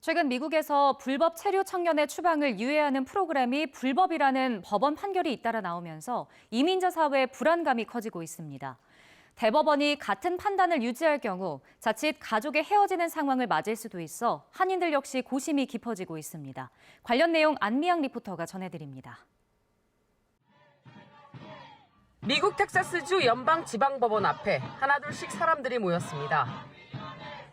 최근 미국에서 불법 체류 청년의 추방을 유예하는 프로그램이 불법이라는 법원 판결이 잇따라 나오면서 이민자 사회의 불안감이 커지고 있습니다. 대법원이 같은 판단을 유지할 경우 자칫 가족의 헤어지는 상황을 맞을 수도 있어 한인들 역시 고심이 깊어지고 있습니다. 관련 내용 안미양 리포터가 전해드립니다. 미국 텍사스주 연방지방법원 앞에 하나둘씩 사람들이 모였습니다.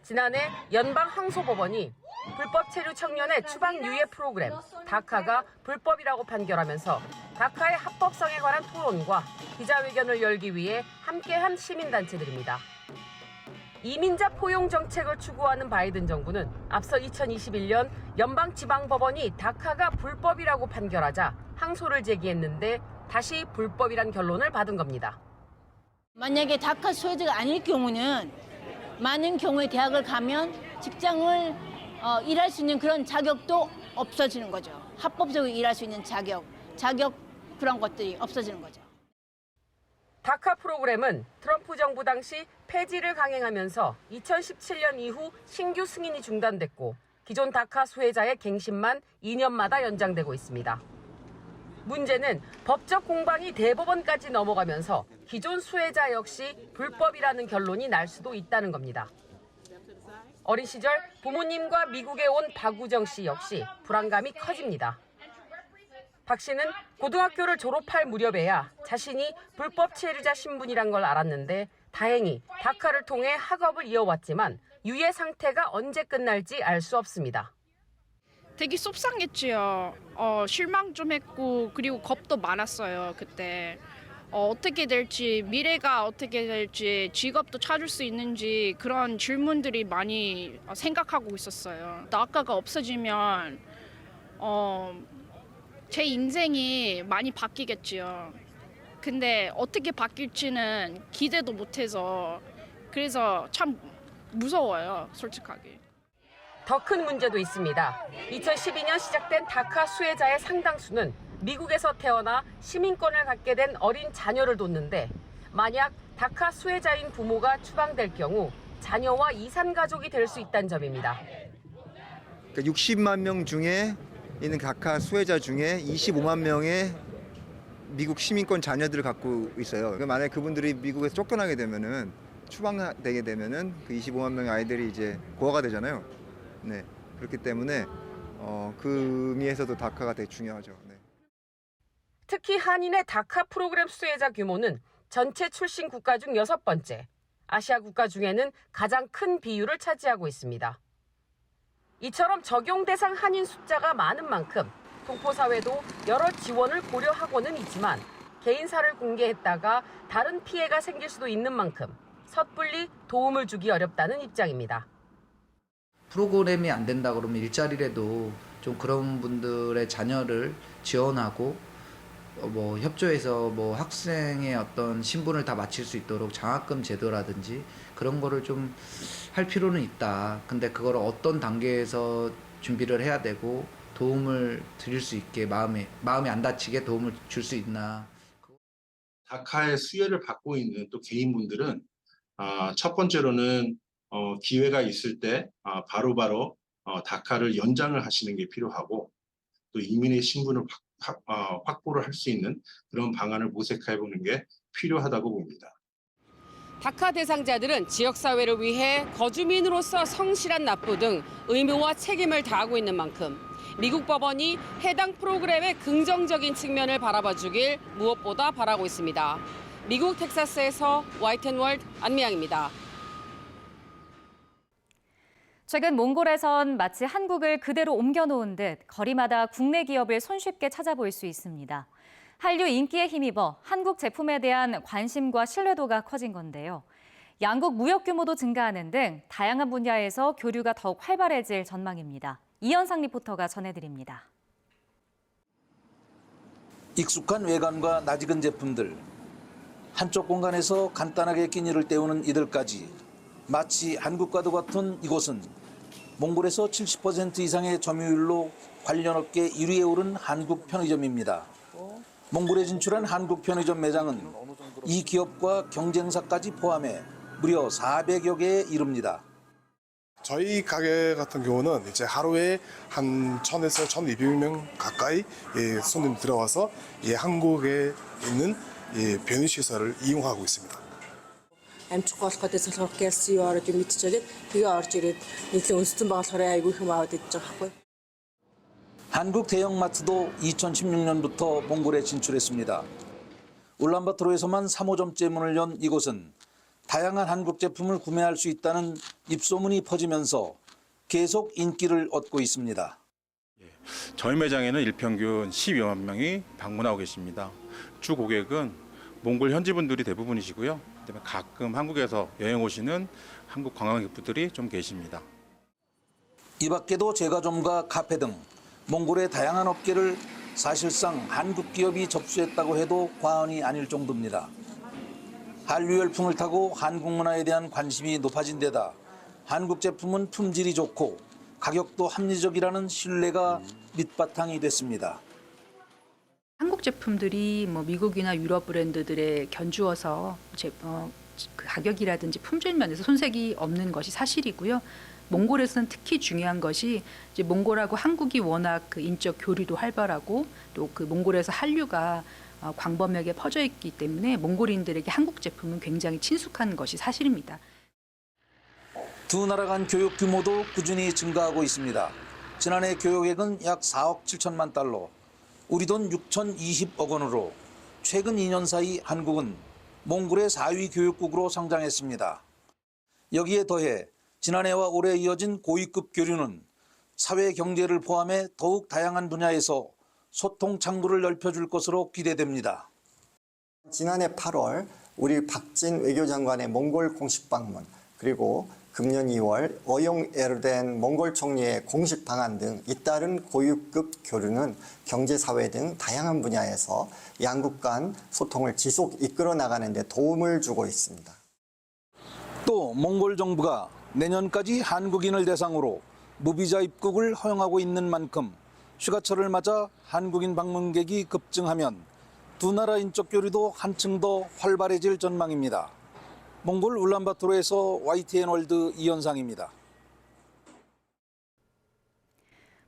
지난해 연방항소법원이 불법 체류 청년의 추방 유예 프로그램 다카가 불법이라고 판결하면서 다카의 합법성에 관한 토론과 기자회견을 열기 위해 함께한 시민단체들입니다. 이민자 포용 정책을 추구하는 바이든 정부는 앞서 2021년 연방지방법원이 다카가 불법이라고 판결하자 항소를 제기했는데 다시 불법이란 결론을 받은 겁니다. 만약에 다카 수혜자가 아닐 경우는 많은 경우에 대학을 가면 직장을 일할 수 있는 그런 자격도 없어지는 거죠. 합법적으로 일할 수 있는 자격 그런 것들이 없어지는 거죠. 다카 프로그램은 트럼프 정부 당시 폐지를 강행하면서 2017년 이후 신규 승인이 중단됐고 기존 다카 수혜자의 갱신만 2년마다 연장되고 있습니다. 문제는 법적 공방이 대법원까지 넘어가면서 기존 수혜자 역시 불법이라는 결론이 날 수도 있다는 겁니다. 어린 시절 부모님과 미국에 온 박우정 씨 역시 불안감이 커집니다. 박 씨는 고등학교를 졸업할 무렵에야 자신이 불법 체류자 신분이란 걸 알았는데 다행히 다카를 통해 학업을 이어왔지만 유예 상태가 언제 끝날지 알 수 없습니다. 되게 속상했지요. 실망 좀 했고 그리고 겁도 많았어요. 그때 어떻게 될지 미래가 어떻게 될지 직업도 찾을 수 있는지 그런 질문들이 많이 생각하고 있었어요. 다카가 없어지면 제 인생이 많이 바뀌겠지요. 근데 어떻게 바뀔지는 기대도 못해서 그래서 참 무서워요, 솔직하게. 더 큰 문제도 있습니다. 2012년 시작된 다카 수혜자의 상당수는 미국에서 태어나 시민권을 갖게 된 어린 자녀를 뒀는데 만약 다카 수혜자인 부모가 추방될 경우 자녀와 이산 가족이 될 수 있다는 점입니다. 60만 명 중에 있는 다카 수혜자 중에 25만 명의 미국 시민권 자녀들을 갖고 있어요. 만약에 그분들이 미국에서 쫓겨나게 되면은 추방되게 되면은 그 25만 명의 아이들이 이제 고아가 되잖아요. 네, 그렇기 때문에 그 의미에서도 다카가 되게 중요하죠. 네. 특히 한인의 다카 프로그램 수혜자 규모는 전체 출신 국가 중 6번째, 아시아 국가 중에는 가장 큰 비율을 차지하고 있습니다. 이처럼 적용 대상 한인 숫자가 많은 만큼 동포사회도 여러 지원을 고려하고는 있지만 개인사를 공개했다가 다른 피해가 생길 수도 있는 만큼 섣불리 도움을 주기 어렵다는 입장입니다. 프로그램이 안 된다 그러면 일자리라도 좀 그런 분들의 자녀를 지원하고 협조해서 학생의 어떤 신분을 다 마칠 수 있도록 장학금 제도라든지 그런 거를 좀 할 필요는 있다. 근데 그걸 어떤 단계에서 준비를 해야 되고 도움을 드릴 수 있게 마음이 안 다치게 도움을 줄 수 있나. 다카의 수혜를 받고 있는 또 개인분들은 첫 번째로는 기회가 있을 때 바로바로 다카를 연장을 하시는 게 필요하고 또 이민의 신분을 확보를 할 수 있는 그런 방안을 모색해 보는 게 필요하다고 봅니다. 다카 대상자들은 지역사회를 위해 거주민으로서 성실한 납부 등 의무와 책임을 다하고 있는 만큼 미국 법원이 해당 프로그램의 긍정적인 측면을 바라봐 주길 무엇보다 바라고 있습니다. 미국 텍사스에서 YTN월드 안미양입니다. 최근 몽골에선 마치 한국을 그대로 옮겨놓은 듯 거리마다 국내 기업을 손쉽게 찾아볼 수 있습니다. 한류 인기에 힘입어 한국 제품에 대한 관심과 신뢰도가 커진 건데요. 양국 무역 규모도 증가하는 등 다양한 분야에서 교류가 더욱 활발해질 전망입니다. 이현상 리포터가 전해드립니다. 익숙한 외관과 낯익은 제품들, 한쪽 공간에서 간단하게 끼니를 때우는 이들까지 마치 한국과도 같은 이곳은 몽골에서 70% 이상의 점유율로 관련 업계 1위에 오른 한국 편의점입니다. 몽골에 진출한 한국 편의점 매장은 이 기업과 경쟁사까지 포함해 무려 400여 개에 이릅니다. 저희 가게 같은 경우는 이제 하루에 한 1,000에서 1,200명 가까이 손님 들어와서 한국에 있는 변희시설을 이용하고 있습니다. амжих болоход салхах гэлсэн юу орж мэдчихээд тэгээ орж ирээд нийлээ өнсдөн болохоор айгүй хүм аваад идэж байгаа байхгүй. 한국 대형마트도 2016년부터 몽골에 진출했습니다. 울란바토르에서만 3호점째 문을 연 이곳은 다양한 한국 제품을 구매할 수 있다는 입소문이 퍼지면서 계속 인기를 얻고 있습니다. 저희 매장에는 일평균 12만 명이 방문하고 계십니다. 주 고객은 몽골 현지분들이 대부분이시고요. 그다음에 가끔 한국에서 여행 오시는 한국 관광객분들이 좀 계십니다. 이 밖에도 제과점과 카페 등 몽골의 다양한 업계를 사실상 한국 기업이 접수했다고 해도 과언이 아닐 정도입니다. 한류 열풍을 타고 한국 문화에 대한 관심이 높아진 데다 한국 제품은 품질이 좋고 가격도 합리적이라는 신뢰가 밑바탕이 됐습니다. 한국 제품들이 뭐 미국이나 유럽 브랜드들에 견주어서 그 가격이라든지 품질 면에서 손색이 없는 것이 사실이고요. 몽골에서는 특히 중요한 것이 이제 몽골하고 한국이 워낙 그 인적 교류도 활발하고 또 그 몽골에서 한류가 광범위하게 퍼져 있기 때문에 몽골인들에게 한국 제품은 굉장히 친숙한 것이 사실입니다. 두 나라 간 교육 규모도 꾸준히 증가하고 있습니다. 지난해 교육액은 약 4억 7천만 달러, 우리 돈 6,020억 원으로 최근 2년 사이 한국은 몽골의 4위 교육국으로 성장했습니다. 여기에 더해 지난해와 올해 이어진 고위급 교류는 사회 경제를 포함해 더욱 다양한 분야에서 소통 창구를 넓혀줄 것으로 기대됩니다. 지난해 8월 우리 박진 외교장관의 몽골 공식 방문, 그리고 금년 2월 어용 에르덴 몽골 총리의 공식 방한 등 잇따른 고위급 교류는 경제, 사회 등 다양한 분야에서 양국 간 소통을 지속 이끌어 나가는 데 도움을 주고 있습니다. 또 몽골 정부가 내년까지 한국인을 대상으로 무비자 입국을 허용하고 있는 만큼 휴가철을 맞아 한국인 방문객이 급증하면 두 나라 인적 교류도 한층 더 활발해질 전망입니다. 몽골 울란바토르에서 YTN 월드 이현상입니다.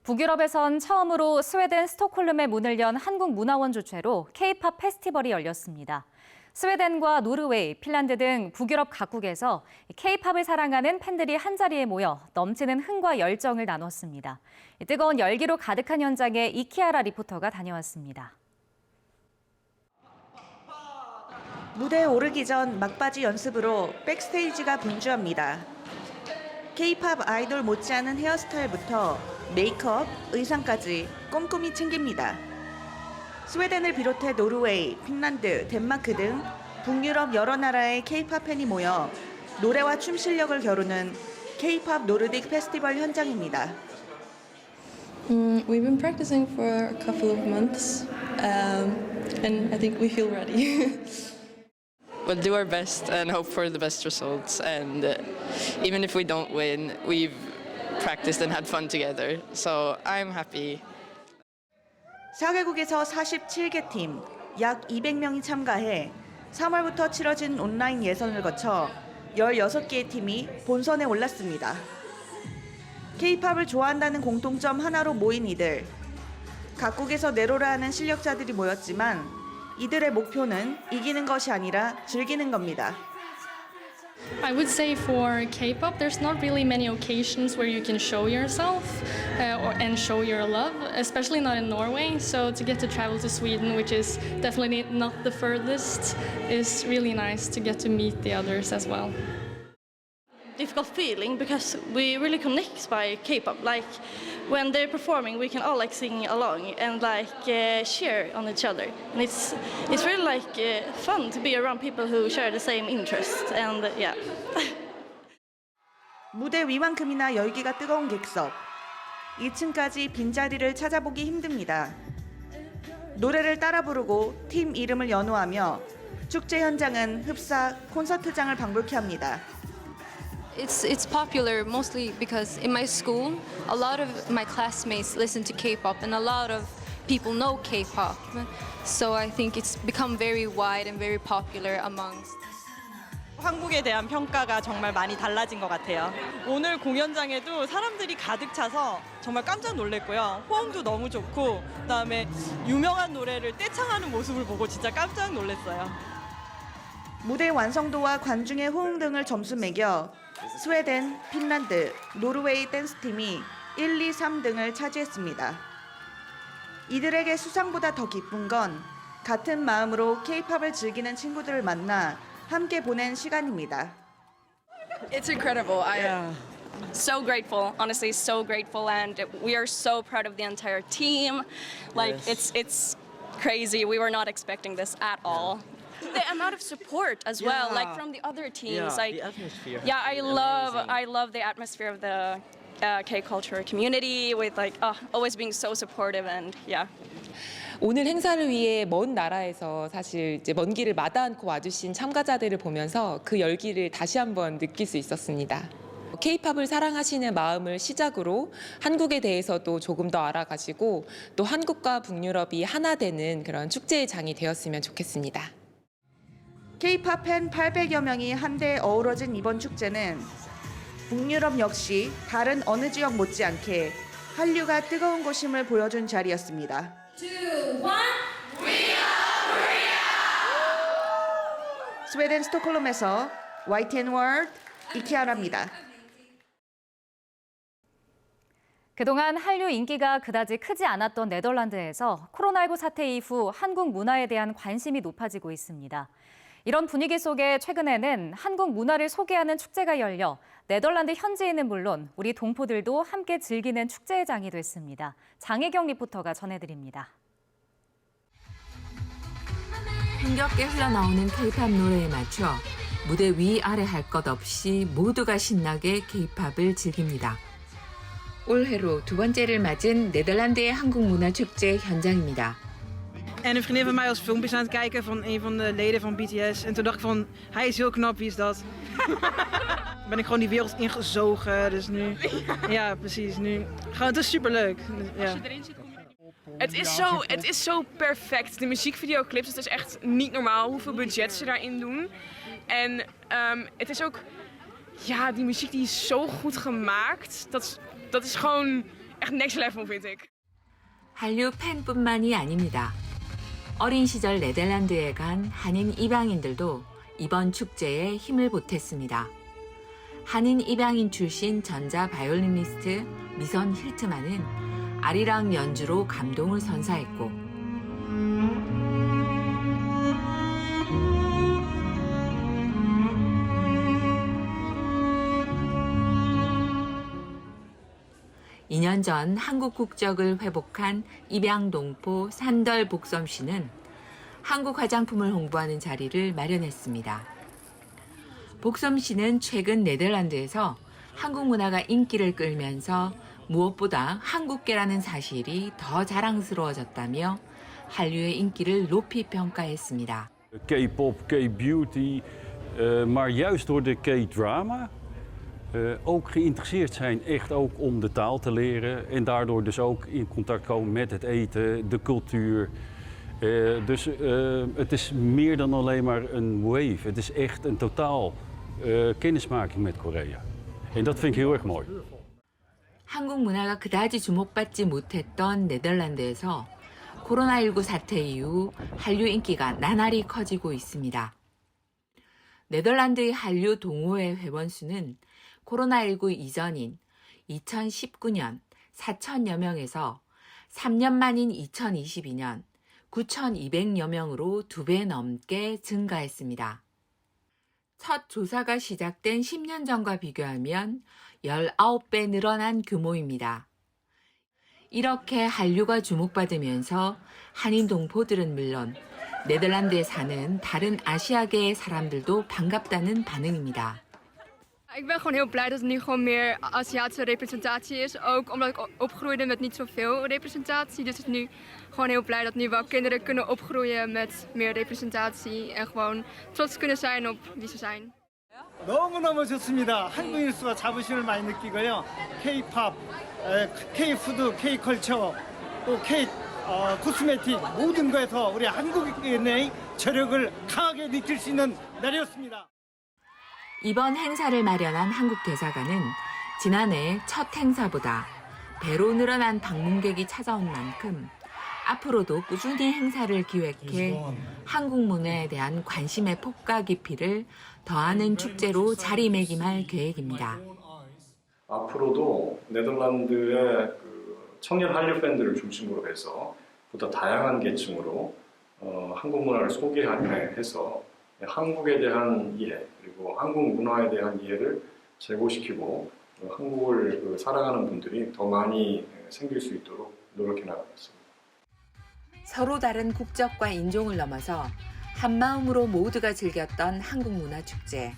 북유럽에선 처음으로 스웨덴 스톡홀름에 문을 연 한국문화원 주최로 K-팝 페스티벌이 열렸습니다. 스웨덴과 노르웨이, 핀란드 등 북유럽 각국에서 K-팝을 사랑하는 팬들이 한자리에 모여 넘치는 흥과 열정을 나눴습니다. 뜨거운 열기로 가득한 현장에 이키아라 리포터가 다녀왔습니다. 무대에 오르기 전 막바지 연습으로 백스테이지가 분주합니다. K-팝 아이돌 못지않은 헤어스타일부터 메이크업, 의상까지 꼼꼼히 챙깁니다. 스웨덴을 비롯해 노르웨이, 핀란드, 덴마크 등 북유럽 여러 나라의 K-팝 팬이 모여 노래와 춤 실력을 겨루는 K-팝 노르딕 페스티벌 현장입니다. We've been practicing for a couple of months, and I think we feel ready. We'll do our best and hope for the best results. And even if we don't win, we've practiced and had fun together. So I'm happy. 4개국에서 47개 팀, 약 200명이 참가해 3월부터 치러진 온라인 예선을 거쳐 16개의 팀이 본선에 올랐습니다. K-팝을 좋아한다는 공통점 하나로 모인 이들. 각국에서 내로라 하는 실력자들이 모였지만 이들의 목표는 이기는 것이 아니라 즐기는 겁니다. I would say for K-pop, there's not really many occasions where you can show yourself and show your love, especially not in Norway. So to get to travel to Sweden, which is definitely not the furthest, is really nice to get to meet the others as well. Difficult feeling because we really connect by K-pop. Like when they're performing, we can all like sing along and like cheer on each other, and it's really like fun to be around people who share the same interests. And yeah. 무대 위만큼이나 열기가 뜨거운 객석. 2층까지 빈자리를 찾아보기 힘듭니다. 노래를 따라 부르고 팀 이름을 연호하며 축제 현장은 흡사 콘서트장을 방불케 합니다. It's popular mostly because in my school, a lot of my classmates listen to K-pop and a lot of people know K-pop. So I think it's become very wide and very popular amongst. 한국에 대한 평가가 정말 많이 달라진 것 같아요. 오늘 공연장에도 사람들이 가득 차서 정말 깜짝 놀랐고요. 호응도 너무 좋고 그다음에 유명한 노래를 떼창하는 모습을 보고 진짜 깜짝 놀랐어요. 무대 완성도와 관중의 호응 등을 점수 매겨 스웨덴, 핀란드, 노르웨이 댄스팀이 1, 2, 3등을 차지했습니다. 이들에게 수상보다 더 기쁜 건 같은 마음으로 K-팝을 즐기는 친구들을 만나 함께 보낸 시간입니다. It's incredible. I'm so grateful, honestly, so grateful, and we are so proud of the entire team. Like it's crazy. We were not expecting this at all. The amount of support as well, like from the other teams. Like the atmosphere. Yeah, I love the atmosphere of the K-culture community with like always being so supportive and yeah. 오늘 행사를 위해 먼 나라에서 사실 이제 먼 길을 마다 않고 와주신 참가자들을 보면서 그 열기를 다시 한번 느낄 수 있었습니다. K-팝을 사랑하시는 마음을 시작으로 한국에 대해서도 조금 더 알아가시고 또 한국과 북유럽이 하나 되는 그런 축제의 장이 되었으면 좋겠습니다. K-팝 팬 800여 명이 한데 어우러진 이번 축제는 북유럽 역시 다른 어느 지역 못지않게 한류가 뜨거운 곳임을 보여준 자리였습니다. 2, 1, We are Korea! 스웨덴 스톡홀름에서 YTN 월드 이키아라입니다. 그동안 한류 인기가 그다지 크지 않았던 네덜란드에서 코로나19 사태 이후 한국 문화에 대한 관심이 높아지고 있습니다. 이런 분위기 속에 최근에는 한국 문화를 소개하는 축제가 열려 네덜란드 현지인은 물론 우리 동포들도 함께 즐기는 축제의 장이 됐습니다. 장혜경 리포터가 전해드립니다. 흥겹게 흘러나오는 K-팝 노래에 맞춰 무대 위아래 할 것 없이 모두가 신나게 K-팝을 즐깁니다. 올해로 두 번째를 맞은 네덜란드의 한국 문화 축제 현장입니다. En een vriendin van mij was filmpjes aan het kijken van een van de leden van BTS. En toen dacht ik van, hij is heel knap, wie is dat? Ben ik gewoon die wereld ingezogen. Dus nu, ja precies, nu. Gewoon, het is superleuk. Ja. Het is zo perfect. De muziekvideoclips, het is echt niet normaal hoeveel budget ze daarin doen. En het is ook, ja, die muziek die is zo goed gemaakt. Dat is gewoon echt next level, vind ik. 한류 팬뿐만이 아닙니다. 어린 시절 네덜란드에 간 한인 입양인들도 이번 축제에 힘을 보탰습니다. 한인 입양인 출신 전자 바이올리니스트 미선 힐트만은 아리랑 연주로 감동을 선사했고 (2) 년 전 한국 국적을 회복한 입양동포 산덜 복섬 씨는 한국 화장품을 홍보하는 자리를 마련했습니다. 복섬 씨는 최근 네덜란드에서 한국 문화가 인기를 끌면서 무엇보다 한국계라는 사실이 더 자랑스러워졌다며 한류의 인기를 높이 평가했습니다. K-pop, K-beauty, maar juist door de K-drama ook geïnteresseerd zijn echt ook om de taal te leren en daardoor dus ook in contact komen met het eten, de cultuur. Dus het is meer dan alleen maar een wave. Het is echt een totaal kennismaking met Korea. En dat vind ik heel erg mooi. 한국 문화가 그다지 주목받지 못했던 네덜란드에서 코로나19 사태 이후 한류 인기가 나날이 커지고 있습니다. 네덜란드의 한류 동호회 회원수는 코로나19 이전인 2019년 4,000여 명에서 3년 만인 2022년 9,200여 명으로 2배 넘게 증가했습니다. 첫 조사가 시작된 10년 전과 비교하면 19배 늘어난 규모입니다. 이렇게 한류가 주목받으면서 한인 동포들은 물론 네덜란드에 사는 다른 아시아계의 사람들도 반갑다는 반응입니다. Ik ben gewoon heel blij dat er nu gewoon meer Aziatische representatie is. Ook omdat ik opgroeide met niet zoveel representatie. Dus het is nu gewoon heel blij dat nu wel kinderen kunnen opgroeien met meer representatie. En gewoon trots kunnen zijn op wie ze zijn. 너무너무 좋습니다. 한국인 수가 자부심을 많이 느끼고요. K-팝, K-푸드, K-컬처, 또 K-코스메틱 모든 거에서 우리 한국인의 저력을 강하게 느낄 수 있는 날이었습니다. 이번 행사를 마련한 한국 대사관은 지난해 첫 행사보다 배로 늘어난 방문객이 찾아온 만큼 앞으로도 꾸준히 행사를 기획해 한국 문화에 대한 관심의 폭과 깊이를 더하는 축제로 자리매김할 계획입니다. 앞으로도 네덜란드의 청년 한류 팬들을 중심으로 해서 보다 다양한 계층으로 한국 문화를 소개해서 한국에 대한 이해 그리고 한국 문화에 대한 이해를 제고시키고 한국을 사랑하는 분들이 더 많이 생길 수 있도록 노력해 나가겠습니다. 서로 다른 국적과 인종을 넘어서 한마음으로 모두가 즐겼던 한국 문화 축제.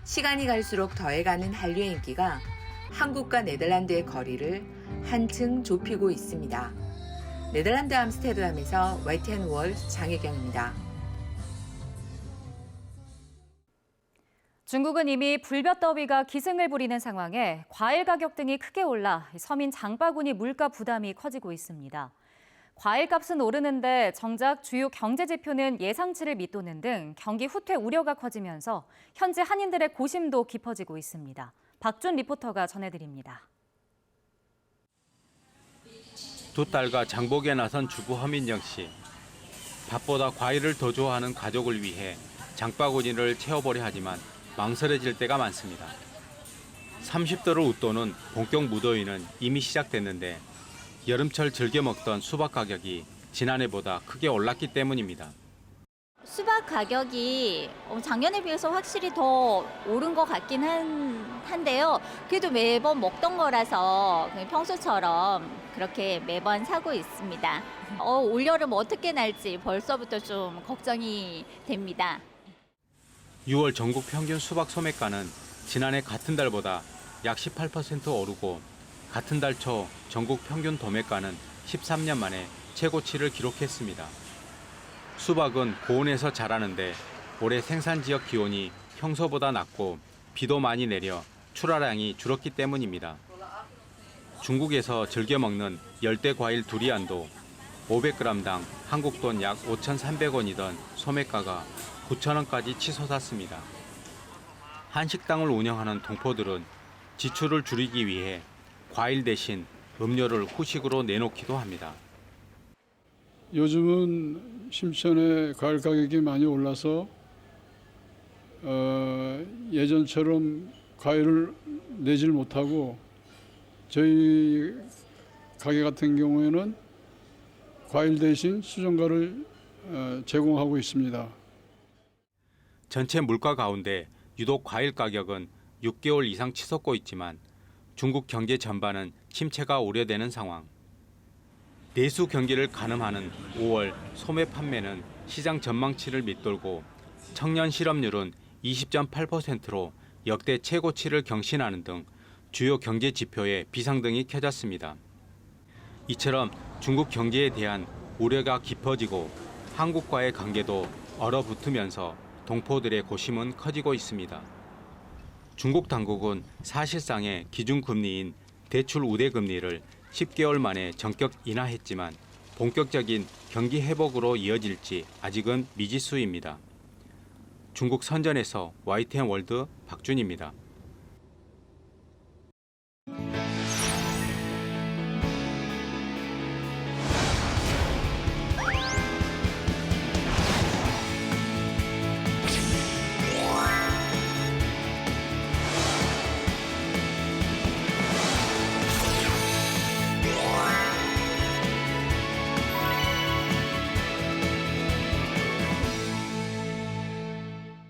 시간이 갈수록 더해가는 한류의 인기가 한국과 네덜란드의 거리를 한층 좁히고 있습니다. 네덜란드 암스테르담에서 YTN 월드 장혜경입니다. 중국은 이미 불볕더위가 기승을 부리는 상황에 과일 가격 등이 크게 올라 서민 장바구니 물가 부담이 커지고 있습니다. 과일값은 오르는데 정작 주요 경제 지표는 예상치를 밑도는 등 경기 후퇴 우려가 커지면서 현지 한인들의 고심도 깊어지고 있습니다. 박준 리포터가 전해드립니다. 두 딸과 장복에 나선 주부 허민정 씨. 밥보다 과일을 더 좋아하는 가족을 위해 장바구니를 채워보려 하지만 망설여질 때가 많습니다. 30도를 웃도는 본격 무더위는 이미 시작됐는데 여름철 즐겨 먹던 수박 가격이 지난해보다 크게 올랐기 때문입니다. 수박 가격이 작년에 비해서 확실히 더 오른 것 같긴 한데요. 그래도 매번 먹던 거라서 평소처럼 그렇게 매번 사고 있습니다. 올여름 어떻게 날지 벌써부터 좀 걱정이 됩니다. 6월 전국 평균 수박 소매가는 지난해 같은 달보다 약 18% 오르고 같은 달 초 전국 평균 도매가는 13년 만에 최고치를 기록했습니다. 수박은 고온에서 자라는데 올해 생산 지역 기온이 평소보다 낮고 비도 많이 내려 출하량이 줄었기 때문입니다. 중국에서 즐겨 먹는 열대 과일 두리안도 500g당 한국 돈 약 5,300원이던 소매가가 9,000원까지 치솟았습니다. 한식당을 운영하는 동포들은 지출을 줄이기 위해 과일 대신 음료를 후식으로 내놓기도 합니다. 요즘은 심천의 과일 가격이 많이 올라서 예전처럼 과일을 내질 못하고 저희 가게 같은 경우에는 과일 대신 수정과를 제공하고 있습니다. 전체 물가 가운데 유독 과일 가격은 6개월 이상 치솟고 있지만 중국 경제 전반은 침체가 우려되는 상황. 내수 경기를 가늠하는 5월 소매 판매는 시장 전망치를 밑돌고 청년 실업률은 20.8%로 역대 최고치를 경신하는 등 주요 경제 지표에 비상등이 켜졌습니다. 이처럼 중국 경제에 대한 우려가 깊어지고 한국과의 관계도 얼어붙으면서 동포들의 고심은 커지고 있습니다. 중국 당국은 사실상의 기준금리인 대출 우대금리를 10개월 만에 전격 인하했지만 본격적인 경기 회복으로 이어질지 아직은 미지수입니다. 중국 선전에서 YTN 월드 박준입니다.